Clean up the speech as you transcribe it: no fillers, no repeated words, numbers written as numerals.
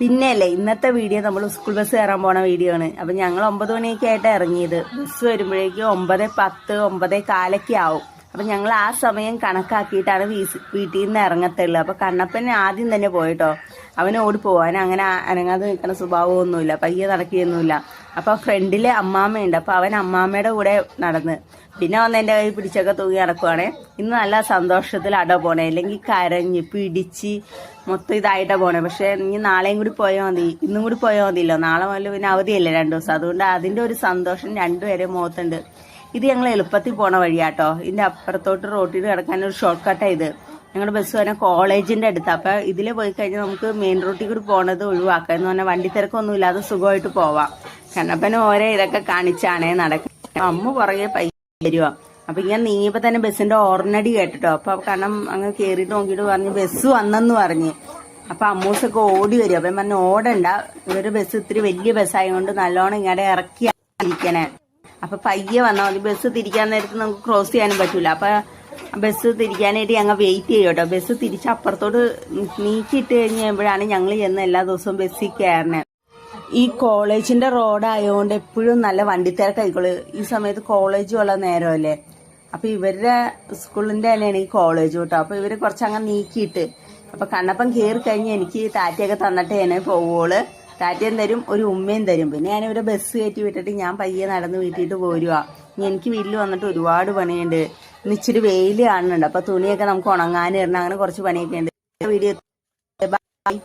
പിന്നെയല്ലേ ഇന്നത്തെ വീഡിയോ നമ്മൾ സ്കൂൾ ബസ് കയറാൻ പോണ വീഡിയോ ആണ്. അപ്പൊ ഞങ്ങൾ 9 മണിയൊക്കെ ആയിട്ട് ഇറങ്ങിയത്. ബസ് വരുമ്പോഴേക്കും 9:10 9:15 ആവും. അപ്പൊ ഞങ്ങൾ ആ സമയം കണക്കാക്കിയിട്ടാണ് വീട്ടിൽ നിന്ന് ഇറങ്ങത്തുള്ളൂ. അപ്പൊ കണ്ണപ്പൻ ആദ്യം തന്നെ പോയിട്ടോ. അവന് ഓടി പോവാൻ അങ്ങനെ അനങ്ങാതെ നിൽക്കുന്ന സ്വഭാവമൊന്നുമില്ല, പയ്യെ നടക്കുകയൊന്നുമില്ല. അപ്പൊ ഫ്രണ്ടിലെ അമ്മാമ്മയുണ്ട്, അപ്പൊ അവൻ അമ്മാമ്മയുടെ കൂടെ നടന്ന് പിന്നെ വന്ന് എന്റെ കൈ പിടിച്ചൊക്കെ തൂങ്ങി നടക്കുവാണേ. ഇന്ന് നല്ല സന്തോഷത്തിലാട്ടോ പോണേ, അല്ലെങ്കിൽ കരഞ്ഞ് പിടിച്ച് മൊത്തം ഇതായിട്ടാ പോണേ. പക്ഷെ ഇനി നാളെയും കൂടി പോയാൽ മതി, ഇന്നും കൂടി പോയാൽ മതിയല്ലോ. നാളെ മുതൽ പിന്നെ അവധിയല്ലേ 2 ദിവസം. അതുകൊണ്ട് അതിന്റെ ഒരു സന്തോഷം രണ്ടുപേരെ മുഖത്തുണ്ട്. ഇത് ഞങ്ങൾ എളുപ്പത്തിൽ പോണ വഴിയാട്ടോ. ഇതിന്റെ അപ്പുറത്തോട്ട് റോട്ടിൽ കിടക്കാൻ ഒരു ഷോർട്ട് കട്ടാ ഇത്. ഞങ്ങളുടെ ബസ് പറഞ്ഞാൽ കോളേജിന്റെ അടുത്ത്. അപ്പൊ ഇതിലെ പോയി കഴിഞ്ഞാൽ നമുക്ക് മെയിൻ റോട്ടിൽ കൂടി പോണത് ഒഴിവാക്കാം. എന്ന് പറഞ്ഞാൽ വണ്ടി തിരക്കൊന്നും ഇല്ലാതെ സുഖമായിട്ട് പോവാം. കണ്ണപ്പന് ഓരോ ഇതൊക്കെ കാണിച്ചാണേ നടക്കുന്നത്. അമ്മ പുറകെ പൈസ വരുവാ. അപ്പൊ ഇങ്ങനെ നീങ്ങിയപ്പോ തന്നെ ബസ്സിന്റെ ഓർണടി കേട്ടിട്ടോ. അപ്പൊ കാരണം അങ്ങ് കേറിയിട്ട് നോക്കിയിട്ട് പറഞ്ഞു ബസ് വന്നെന്ന് പറഞ്ഞ്. അപ്പൊ അമ്മൂസൊക്കെ ഓടി വരും. അപ്പൊ പറഞ്ഞു ഓടണ്ട, ഇവര് ബസ് ഇത്തിരി വലിയ ബസ്സായതുകൊണ്ട് നല്ലോണം ഇങ്ങടെ ഇറക്കിയിരിക്കണേ. അപ്പൊ പയ്യെ വന്നാൽ മതി, ബസ് തിരിക്കാൻ നേരത്ത് നമുക്ക് ക്രോസ് ചെയ്യാനും പറ്റൂല. അപ്പൊ ബസ് തിരിക്കാനായിട്ട് ഞങ്ങൾ വെയിറ്റ് ചെയ്യും കേട്ടോ. ബസ് തിരിച്ച് അപ്പുറത്തോട്ട് നീക്കിയിട്ട് കഴിഞ്ഞപ്പോഴാണ് ഞങ്ങൾ ചെന്ന് എല്ലാ ദിവസവും ബസ്സിൽ കയറണേ. ഈ കോളേജിന്റെ റോഡായതുകൊണ്ട് എപ്പോഴും നല്ല വണ്ടിത്തിരക്കായിക്കോളൂ. ഈ സമയത്ത് കോളേജും ഉള്ള നേരമല്ലേ. അപ്പൊ ഇവരുടെ സ്കൂളിന്റെ തന്നെയാണ് ഈ കോളേജ് കേട്ടോ. അപ്പൊ ഇവര് കുറച്ചങ്ങ് നീക്കിയിട്ട് അപ്പൊ കണ്ണപ്പൻ കയറി കഴിഞ്ഞ് എനിക്ക് ടാറ്റയൊക്കെ തന്നിട്ട് തന്നെ പോവുള്ളൂ. ടാറ്റയും തരും, ഒരു ഉമ്മയും തരും. പിന്നെ ഞാൻ ഇവരെ ബസ് കയറ്റി വിട്ടിട്ട് ഞാൻ പയ്യെ നടന്ന് വീട്ടിട്ട് പോരുവാ. ഇനി എനിക്ക് വീട്ടിൽ വന്നിട്ട് ഒരുപാട് പണിയുണ്ട്. ഇന്ന് ഇച്ചിരി വെയിൽ കാണുന്നുണ്ട്. അപ്പൊ തുണിയൊക്കെ നമുക്ക് ഉണങ്ങാനിടണം. അങ്ങനെ കുറച്ച് പണിയൊക്കെ ഉണ്ട്. Video bye.